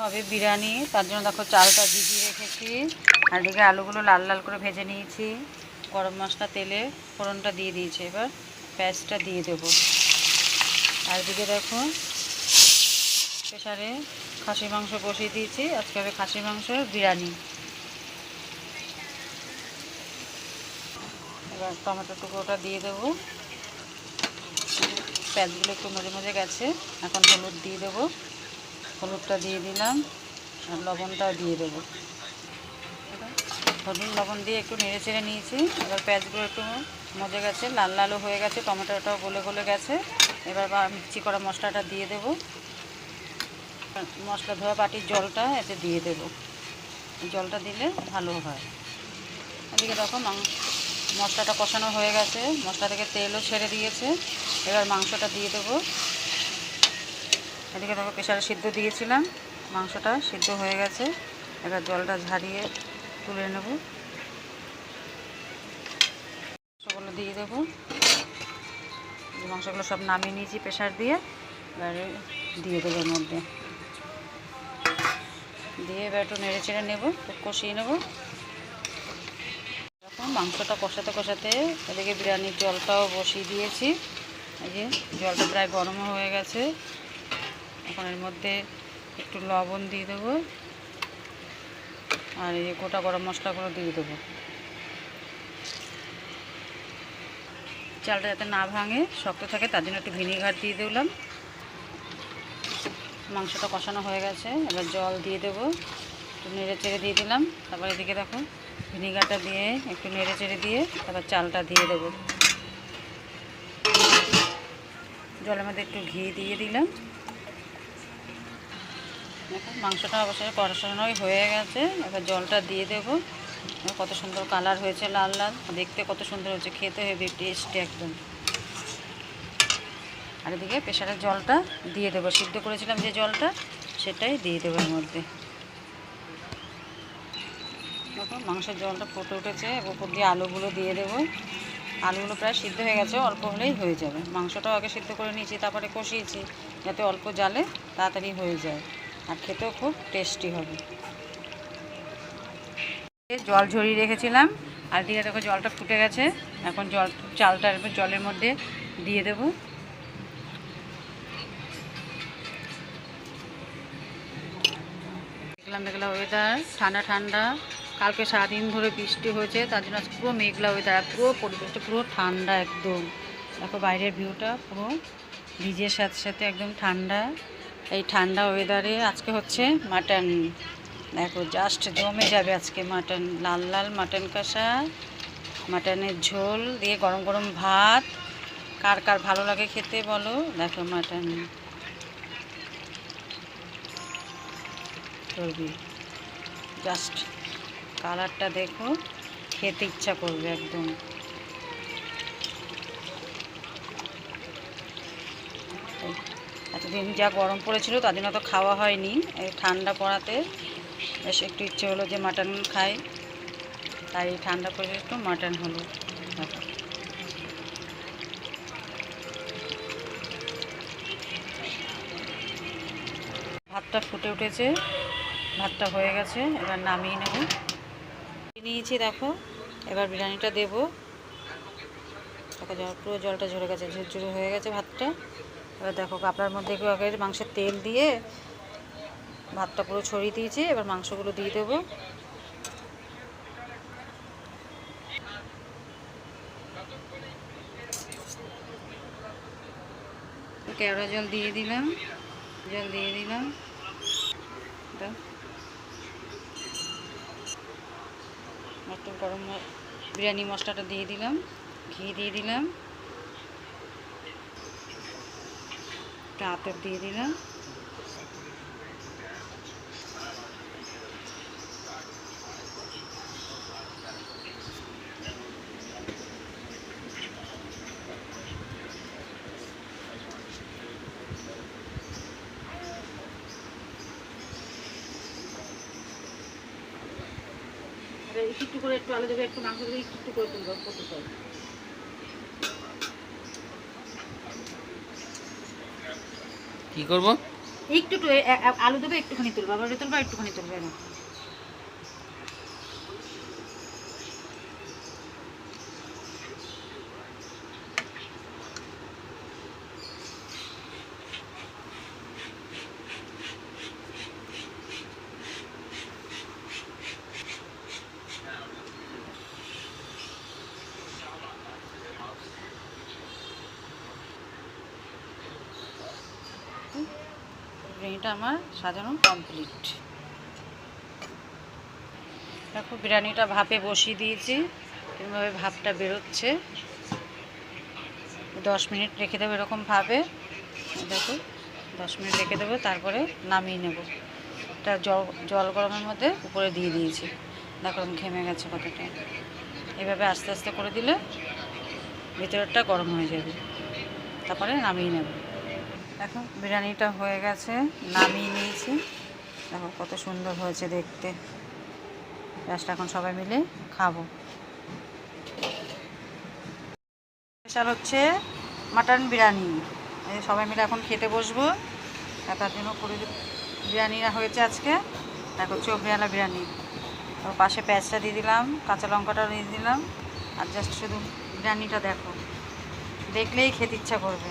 হবে বিরিয়ানি, তার জন্য দেখো চালটা ভিজিয়ে রেখেছি। আর এদিকে আলুগুলো লাল লাল করে ভেজে নিয়েছি। গরম মশলা তেলে ফোড়নটা দিয়ে দিয়েছি, এবার পেঁয়াজটা দিয়ে দেবো। আর এদিকে দেখো প্রেসারে খাসির মাংস বসিয়ে দিয়েছি। আজকে হবে খাসির মাংস বিরিয়ানি। এবার টমেটো টুকরোটা দিয়ে দেবো। পেঁয়াজগুলো একটু মজে মজে গেছে, এখন হলুদ দিয়ে দেবো। হলুদটা দিয়ে দিলাম আর লবণটাও দিয়ে দেবো। হলুদ লবণ দিয়ে একটু নেড়ে চেড়ে নিয়েছি। এবার পেঁয়াজগুলো একটু মজে গেছে, লাল লালও হয়ে গেছে, টমেটোটাও গলে গলে গেছে। এবার মিক্সি করা মশলাটা দিয়ে দেবো। মশলা ধোয়া বাটির জলটা এতে দিয়ে দেবো। জলটা দিলে ভালো হয়। এদিকে দেখো মশলাটা কষানো হয়ে গেছে, মশলা থেকে তেলও ছেড়ে দিয়েছে। এবার মাংসটা দিয়ে দেবো। এদিকে দেখো প্রেসারে সিদ্ধ দিয়েছিলাম, মাংসটা সিদ্ধ হয়ে গেছে। এবার জলটা ঝারিয়ে তুলে নেব। মাংসগুলো দিয়ে দেবো। মাংসগুলো সব নামিয়ে নিয়েছি প্রেসার দিয়ে। এবারে দিয়ে দেবো এর মধ্যে, দিয়ে এবার একটু নেড়ে চেড়ে নেবো, কষিয়ে নেবো। এখন মাংসটা কষাতে কষাতে এদিকে বিরিয়ানির জলটাও বসিয়ে দিয়েছি। এই যে জলটা প্রায় গরম হয়ে গেছে। এখন এর মধ্যে একটু লবণ দিয়ে দেবো আর এই গোটা গরম মশলাগুলো দিয়ে দেবো। চালটা যাতে না ভাঙে, শক্ত থাকে, তার জন্য একটু ভিনেগার দিয়ে দিলাম। মাংসটা কষানো হয়ে গেছে, এবার জল দিয়ে দেবো। একটু নেড়ে চেড়ে দিয়ে দিলাম। তারপর এদিকে দেখো ভিনেগারটা দিয়ে একটু নেড়ে চেড়ে দিয়ে তারপর চালটা দিয়ে দেবো। জলের মধ্যে একটু ঘি দিয়ে দিলাম। দেখো মাংসটা অবশ্যই কষানোই হয়ে গেছে। এবার জলটা দিয়ে দেবো। কত সুন্দর কালার হয়েছে, লাল লাল, দেখতে কত সুন্দর হয়েছে, খেতে হেবি টেস্টি একদম। আর এদিকে প্রেসারের জলটা দিয়ে দেবো, সিদ্ধ করেছিলাম যে জলটা, সেটাই দিয়ে দেবো এর মধ্যে। দেখো মাংসের জলটা ফুটে উঠেছে, উপর দিয়ে আলুগুলো দিয়ে দেবো। আলুগুলো প্রায় সিদ্ধ হয়ে গেছে, অল্প হলেই হয়ে যাবে। মাংসটাও আগে সিদ্ধ করে নিয়েছি, তারপরে কষিয়েছি, যাতে অল্প জালে তাড়াতাড়ি হয়ে যায় আর খেতেও খুব টেস্টি হবে। জল ঝরিয়ে রেখেছিলাম, আর দিয়ে দেখো জলটা ফুটে গেছে। এখন চালটা জলের মধ্যে দিয়ে দেবো। মেঘলা ওয়েদার, ঠান্ডা ঠান্ডা। কালকে সারাদিন ধরে বৃষ্টি হয়েছে, তার জন্য পুরো মেঘলা ওয়েদার, পুরো পরিবেশটা পুরো ঠান্ডা একদম। দেখো বাইরের ভিউটা পুরো ভিজের সাথে সাথে একদম ঠান্ডা। এই ঠান্ডা ওয়েদারে আজকে হচ্ছে মাটন। দেখো জাস্ট জমে যাবে আজকে মাটন, লাল লাল মাটন কষা, মাটনের ঝোল দিয়ে গরম গরম ভাত। কার কার ভালো লাগে খেতে বলো। দেখো মাটন করবি, জাস্ট কালারটা দেখো, খেতে ইচ্ছা করবে একদম। এতদিন যা গরম পড়েছিল তার জন্য তো খাওয়া হয়নি, এই ঠান্ডা পড়াতে বেশ একটু ইচ্ছে হলো যে মাটন খাই, তাই ঠান্ডা পড়ে একটু মাটন হলো। ভাতটা ফুটে উঠেছে, ভাতটা হয়ে গেছে, এবার নামিয়ে নেব। নিয়েছি দেখো, এবার বিরিয়ানিটা দেবো। পুরো জলটা ঝরে গেছে, ঝুরঝুরে হয়ে গেছে ভাতটা। এবার দেখো কাপড়ার মধ্যে একটু আগে মাংসের তেল দিয়ে ভাতটা পুরো ছড়িয়ে দিয়েছি। এবার মাংসগুলো দিয়ে দেবো। কেওড়া জল দিয়ে দিলাম, মটন গরম বিরিয়ানি মশলাটা দিয়ে দিলাম, ঘি দিয়ে দিলাম, একটা আতর দিয়ে দিলাম। একটু করে একটু আলু দেবে, একটু মাংস দেবে, একটু করে তুলব করতে চাই। কি করব? একটু আলু দেবে, একটুখানি তুলবে, আবার তুলবে, একটুখানি তুলবে না। বিরিয়ানিটা আমার সাজানো কমপ্লিট। দেখো বিরিয়ানিটা ভাপে বসিয়ে দিয়েছি, এভাবে ভাপটা বেরোচ্ছে। 10 মিনিট রেখে দেবো এরকম ভাবে। দেখো 10 মিনিট রেখে দেবো, তারপরে নামিয়ে নেব। এটা জল গরমের মধ্যে উপরে দিয়ে দিয়েছি। দেখো ঘেমে গেছে কতটা। এভাবে আস্তে আস্তে করে দিলে ভিতরটা গরম হয়ে যাবে, তারপরে নামিয়ে নেব। দেখো বিরিয়ানিটা হয়ে গেছে, নামিয়ে নিয়েছি। দেখো কত সুন্দর হয়েছে দেখতে। জাস্ট এখন সবাই মিলে খাবো। স্পেশাল হচ্ছে মাটন বিরিয়ানি। এই সবাই মিলে এখন খেতে বসবো। তার জন্য পুরো বিরিয়ানিটা হয়েছে আজকে। দেখো চোখরিয়ালা বিরিয়ানি। তো পাশে পেঁয়াজটা দিয়ে দিলাম, কাঁচা লঙ্কাটাও দিয়ে দিলাম। আর জাস্ট শুধু বিরিয়ানিটা দেখো, দেখলেই খেতে ইচ্ছা করবে।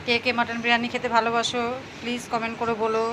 কে কে মাটন বিরিয়ানি খেতে ভালোবাসো প্লিজ কমেন্ট করে বলো।